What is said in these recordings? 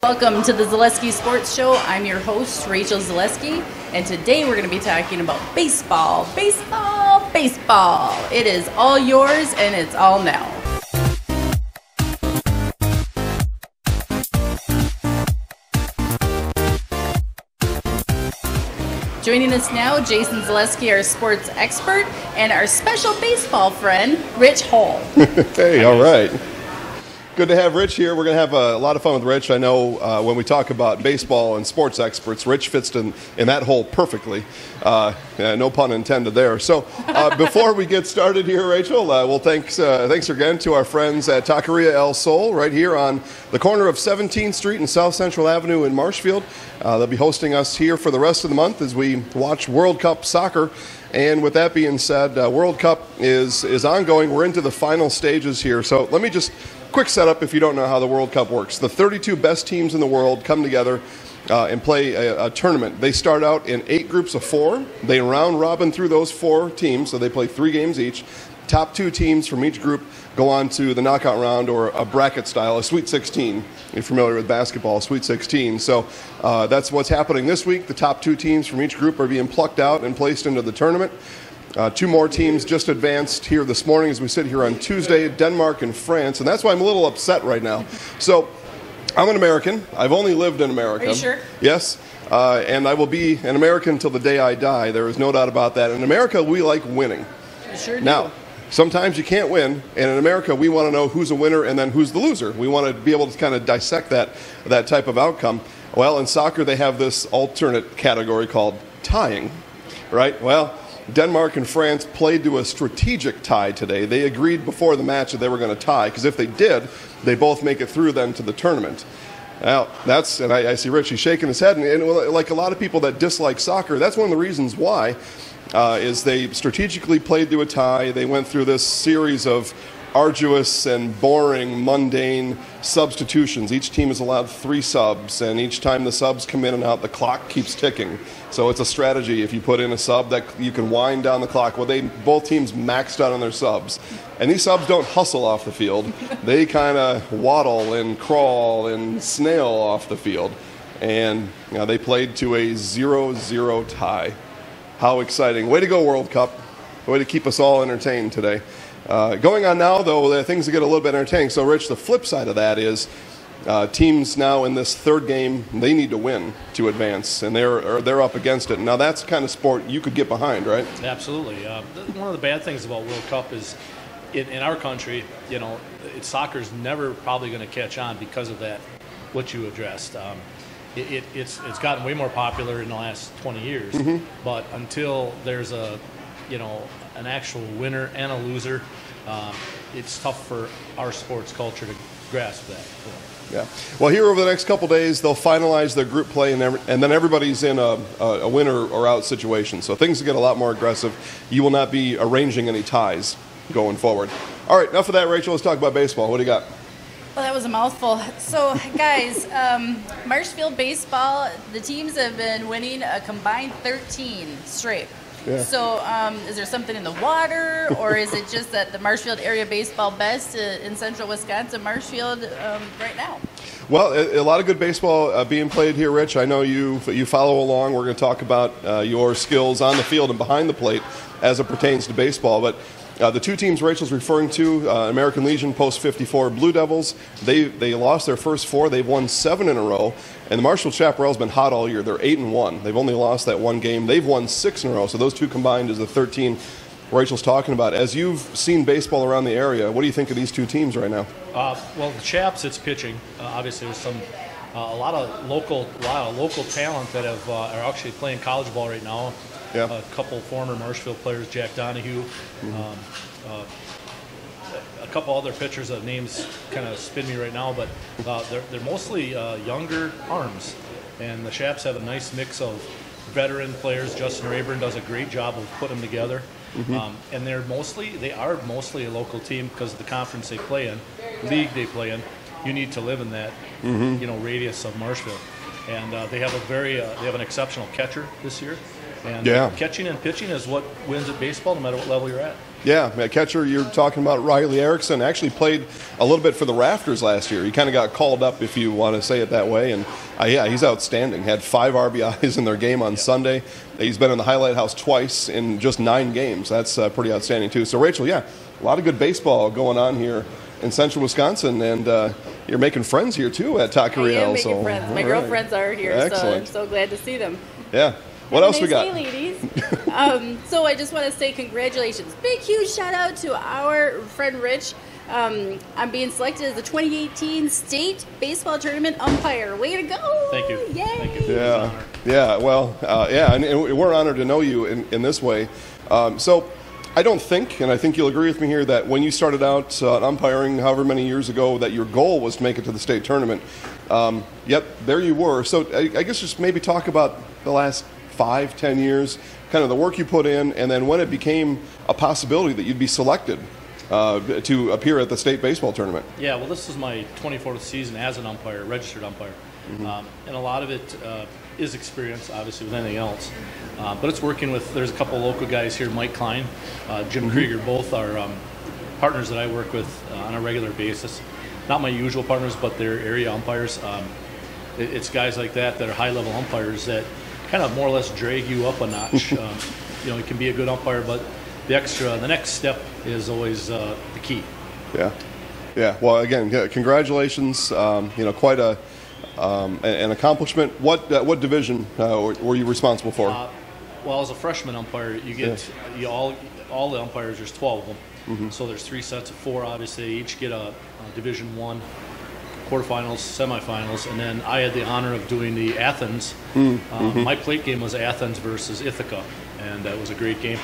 Welcome to the Zaleski Sports Show. I'm your host, Rachel Zaleski, and today we're going to be talking about baseball. Baseball, baseball. It is all yours, and it's all now. Joining us now, Jason Zaleski, our sports expert, and our special baseball friend, Rich Hohl. Hey, all right. Good to have Rich here. We're going to have a lot of fun with Rich. I know when we talk about baseball and sports experts, Rich fits in that hole perfectly. No pun intended there. So before we get started here, Rachel, well, thanks again to our friends at Taqueria El Sol right here on the corner of 17th Street and South Central Avenue in Marshfield. They'll be hosting us here for the rest of the month as we watch World Cup soccer. And with that being said, World Cup is ongoing. We're into the final stages here. So let me just quick setup if you don't know how the World Cup works. The 32 best teams in the world come together and play a tournament. They start out in 8 groups of 4. They round robin through those 4 teams, so they play 3 games each. Top 2 teams from each group go on to the knockout round, or a bracket style, a Sweet 16. You're familiar with basketball, Sweet 16. So that's what's happening this week. The top 2 teams from each group are being plucked out and placed into the tournament. 2 more teams just advanced here this morning as we sit here on Tuesday, Denmark and France, and that's why I'm a little upset right now. So I'm an American. I've only lived in America. Are you sure? Yes, and I will be an American till the day I die. There is no doubt about that. In America, we like winning. You sure do. Now, sometimes you can't win, and in America, we want to know who's a winner and then who's the loser. We want to be able to kind of dissect that type of outcome. Well, in soccer, they have this alternate category called tying, right? Well, Denmark and France played to a strategic tie today. They agreed before the match that they were going to tie, because if they did, they both make it through then to the tournament. Now, and I see Richie shaking his head, and like a lot of people that dislike soccer, that's one of the reasons why, is they strategically played to a tie. They went through this series of arduous and boring, mundane substitutions. Each team is allowed 3 subs, and each time the subs come in and out, the clock keeps ticking. So it's a strategy. If you put in a sub, that you can wind down the clock. Well, both teams maxed out on their subs. And these subs don't hustle off the field. They kind of waddle and crawl and snail off the field. And they played to a 0-0 tie. How exciting. Way to go, World Cup. Way to keep us all entertained today. Going on now, though, things get a little bit entertaining. So, Rich, the flip side of that is teams now in this 3rd game, they need to win to advance, and they're up against it. Now, that's the kind of sport you could get behind, right? Absolutely. One of the bad things about World Cup is in our country, soccer's never probably going to catch on because of that, what you addressed. It's gotten way more popular in the last 20 years, but until there's an actual winner and a loser, it's tough for our sports culture to grasp that. Yeah. Well, here over the next couple days, they'll finalize their group play, and then everybody's in a winner or out situation. So things get a lot more aggressive. You will not be arranging any ties going forward. All right, enough of that, Rachel. Let's talk about baseball. What do you got? Well, that was a mouthful. So, guys, Marshfield baseball, the teams have been winning a combined 13 straight. Yeah. So is there something in the water, or is it just that the Marshfield area baseball best in central Wisconsin, Marshfield, right now? Well, a lot of good baseball being played here, Rich. I know you follow along. We're going to talk about your skills on the field and behind the plate as it pertains to baseball. But the 2 teams Rachel's referring to, American Legion, Post 54 Blue Devils, they lost their first 4. They've won 7 in a row. And the Marshfield Chaparral's been hot all year. They're 8-1. They've only lost that 1 game. They've won 6 in a row. So those 2 combined is the 13 Rachel's talking about. As you've seen baseball around the area, what do you think of these 2 teams right now? Well, the Chaps, it's pitching. Obviously, there's a lot of local talent that are actually playing college ball right now. Yeah. A couple former Marshfield players, Jack Donahue. A couple other pitchers, names kind of spin me right now, but they're mostly younger arms, and the Chaps have a nice mix of veteran players. Justin Rayburn does a great job of putting them together, and they are mostly a local team because of the conference they play in, league they play in. You need to live in that radius of Marshfield, and they have an exceptional catcher this year. And catching and pitching is what wins at baseball, no matter what level you're at. Yeah, catcher, you're talking about Riley Erickson. Actually played a little bit for the Rafters last year. He kind of got called up, if you want to say it that way. And, yeah, he's outstanding. Had 5 RBIs in their game on Sunday. He's been in the highlight house twice in just 9 games. That's pretty outstanding, too. So, Rachel, yeah, a lot of good baseball going on here in central Wisconsin. And you're making friends here, too, at Taqueria. I am making friends. My girlfriends are here, so I'm so glad to see them. Yeah. What else we got? Hey, ladies. So I just want to say congratulations. Big, huge shout out to our friend Rich. I'm being selected as the 2018 State Baseball Tournament Umpire. Way to go! Thank you. Yay! Thank you. Yeah. Well, yeah, and we're honored to know you in this way. So I don't think, and I think you'll agree with me here, that when you started out umpiring however many years ago, that your goal was to make it to the state tournament. Yet there you were. So I guess just maybe talk about the last 5-10 years, kind of the work you put in, and then when it became a possibility that you'd be selected to appear at the state baseball tournament. Yeah, well, this is my 24th season as an umpire, registered umpire. And a lot of it is experience, obviously, with anything else. But it's working with, there's a couple local guys here, Mike Klein, Jim Krieger, both are partners that I work with on a regular basis. Not my usual partners, but they're area umpires. It's guys like that are high-level umpires that kind of more or less drag you up a notch. You know, you can be a good umpire, but the next step is always the key. Yeah. Well, again, congratulations. You know, quite an accomplishment. What division were you responsible for? Well, as a freshman umpire, you get all the umpires. There's 12 of them, so there's 3 sets of 4. Obviously, they each get a Division I. Quarterfinals, semifinals, and then I had the honor of doing the Athens. My plate game was Athens versus Ithaca, and that was a great game.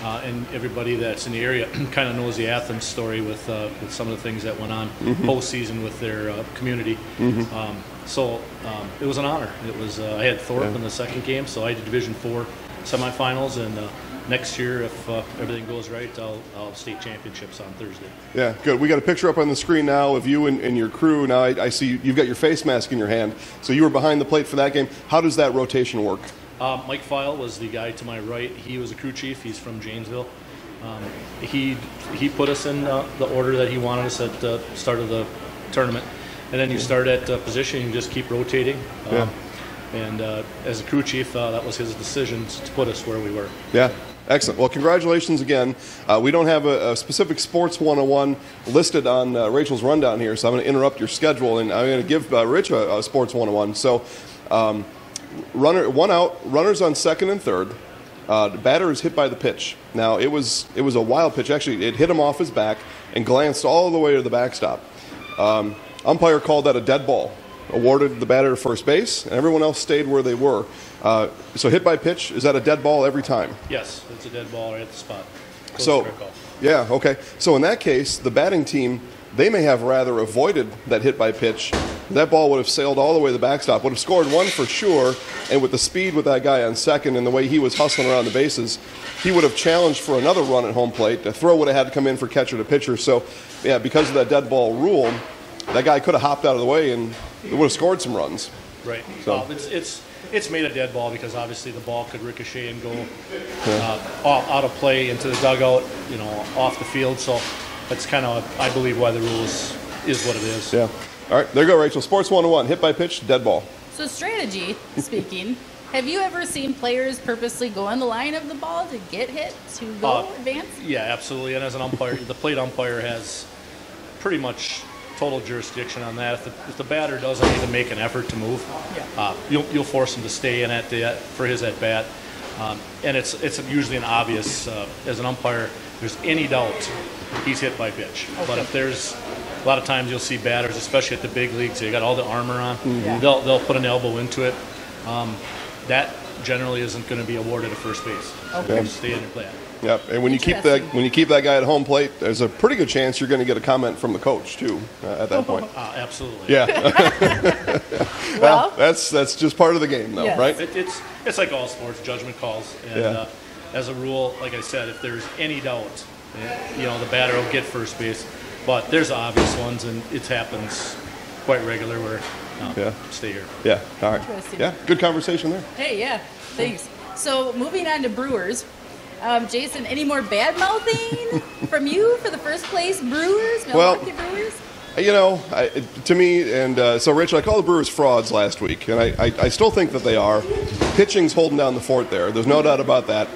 And everybody that's in the area kind of knows the Athens story with some of the things that went on postseason with their community. So it was an honor. It was I had Thorpe in the second game, so I did Division IV semifinals, and next year, if everything goes right, I'll have state championships on Thursday. Yeah, good. We got a picture up on the screen now of you and your crew. Now I see you've got your face mask in your hand. So you were behind the plate for that game. How does that rotation work? Mike File was the guy to my right. He was a crew chief. He's from Janesville. He put us in the order that he wanted us at the start of the tournament. And then you start at position, you just keep rotating. And as a crew chief, that was his decision to put us where we were. Yeah. Excellent. Well, congratulations again. We don't have a specific Sports 101 listed on Rachel's rundown here, so I'm going to interrupt your schedule, and I'm going to give Rich a Sports 101. So, one out, runners on second and third. The batter is hit by the pitch. Now, it was a wild pitch. Actually, it hit him off his back and glanced all the way to the backstop. Umpire called that a dead ball. Awarded the batter to first base, and everyone else stayed where they were. So hit by pitch, is that a dead ball every time? Yes, it's a dead ball right at the spot. Yeah, okay. So in that case, the batting team, they may have rather avoided that hit by pitch. That ball would have sailed all the way to the backstop, would have scored one for sure, and with the speed with that guy on second and the way he was hustling around the bases, he would have challenged for another run at home plate. The throw would have had to come in for catcher to pitcher. So, yeah, because of that dead ball rule, that guy could have hopped out of the way and it would have scored some runs. Right. So it's made a dead ball because obviously the ball could ricochet and go out of play into the dugout, off the field. So that's kind of, I believe, why the rule is what it is. Yeah. All right, there you go, Rachel. Sports 101, hit by pitch, dead ball. So strategy speaking, have you ever seen players purposely go on the line of the ball to get hit, to go advance? Yeah, absolutely. And as an umpire, the plate umpire has pretty much total jurisdiction on that. If the batter doesn't even make an effort to move, you'll force him to stay in for his at bat. And it's usually an obvious, as an umpire, if there's any doubt, he's hit by pitch. Okay. But if there's, a lot of times you'll see batters, especially at the big leagues, they got all the armor on, they'll put an elbow into it. That generally isn't going to be awarded at first base. Okay. Stay in your play. Yep, and when you keep that guy at home plate, there's a pretty good chance you're going to get a comment from the coach too at that point. Absolutely. Yeah. well, that's just part of the game, though, right? It's like all sports, judgment calls, and as a rule, like I said, if there's any doubt, the batter will get first base. But there's obvious ones, and it happens quite regular where stay here. Yeah. All right. Yeah. Good conversation there. Hey. Yeah. Thanks. So moving on to Brewers. Jason, any more bad mouthing from you for the first place Brewers, Milwaukee Brewers? You know, to me, and so Rich, I called the Brewers frauds last week, and I still think that they are. Pitching's holding down the fort there. There's no doubt about that.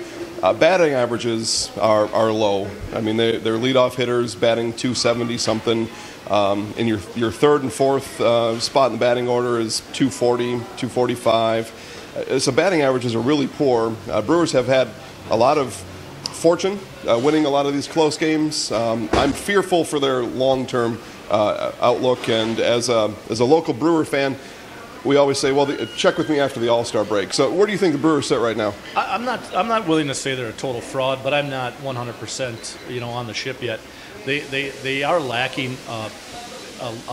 Batting averages are low. I mean, they're leadoff hitters batting 270 something. And your third and fourth spot in the batting order is 240, 245. So batting averages are really poor. Brewers have had a lot of fortune winning a lot of these close games. I'm fearful for their long-term outlook, and as a local Brewer fan, we always say, well, check with me after the All-Star break. So where do you think the Brewers sit right now? I'm not willing to say they're a total fraud, but I'm not 100% on the ship yet. They are lacking a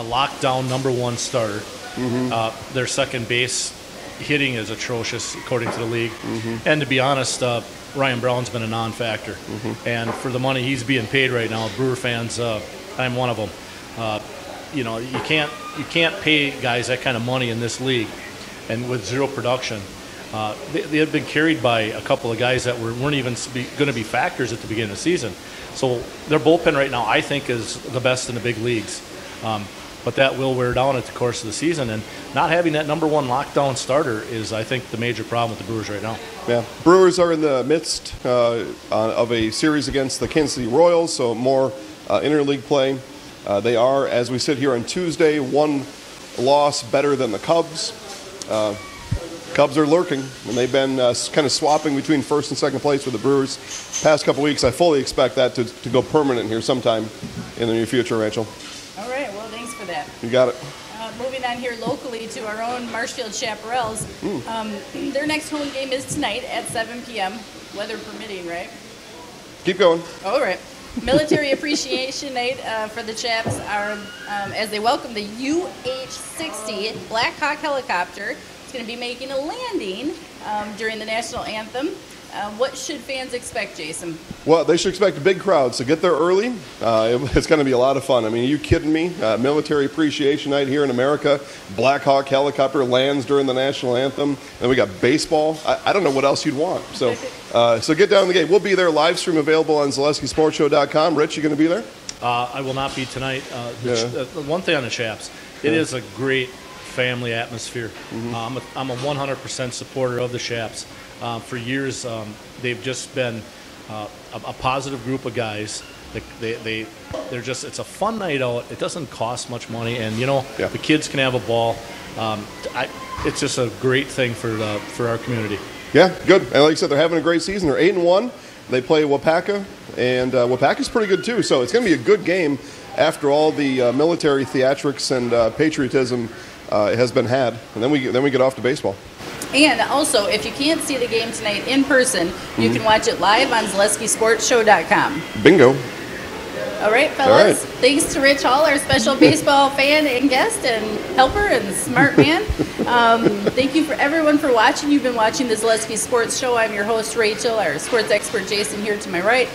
lockdown number one starter. Mm-hmm. Their second base hitting is atrocious according to the league. Mm-hmm. And to be honest, Ryan Brown's been a non-factor. Mm-hmm. And for the money he's being paid right now, Brewer fans, I'm one of them. You can't pay guys that kind of money in this league, and with zero production. They had been carried by a couple of guys that weren't even going to be factors at the beginning of the season. So their bullpen right now, I think, is the best in the big leagues. But that will wear down at the course of the season, and not having that number one lockdown starter is, I think, the major problem with the Brewers right now. Yeah, Brewers are in the midst of a series against the Kansas City Royals, so more interleague play. They are, as we sit here on Tuesday, one loss better than the Cubs. Cubs are lurking, and they've been kind of swapping between first and second place with the Brewers past couple weeks. I fully expect that to go permanent here sometime in the near future, Rachel. All right, well, thanks for that. You got it. Moving on here locally to our own Marshfield Chaparrals. Their next home game is tonight at 7 p.m., weather permitting, right? Keep going. All right. Military Appreciation Night for the Chaps are as they welcome the UH-60 Black Hawk helicopter. It's going to be making a landing during the national anthem. What should fans expect, Jason? Well, they should expect a big crowd, so get there early. It's going to be a lot of fun. I mean, are you kidding me? Military Appreciation Night here in America. Black Hawk helicopter lands during the national anthem. Then we got baseball. I don't know what else you'd want. So get down to the game. We'll be there. Live stream available on ZaleskiSportsShow.com. Rich, you going to be there? I will not be tonight. One thing on the Chaps, it is a great family atmosphere. Mm-hmm. I'm a 100% supporter of the Chaps. For years, they've just been a positive group of guys. They're just, it's a fun night out. It doesn't cost much money, and the kids can have a ball. It's just a great thing for our community. Yeah, good. And like I said, they're having a great season. They're 8-1. They play Wapaka, and Wapaka's pretty good too. So it's going to be a good game after all the military theatrics and patriotism has been had. And then we get off to baseball. And also, if you can't see the game tonight in person, you can watch it live on ZaleskiSportsShow.com. Bingo. All right, fellas. All right. Thanks to Rich Hohl, our special baseball fan and guest and helper and smart man. Thank you for everyone for watching. You've been watching the Zaleski Sports Show. I'm your host, Rachel, our sports expert, Jason, here to my right.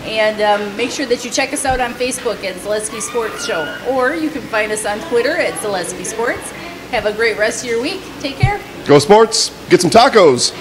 And make sure that you check us out on Facebook at Zaleski Sports Show. Or you can find us on Twitter at Zaleski Sports. Have a great rest of your week. Take care. Go Sports. Get some tacos.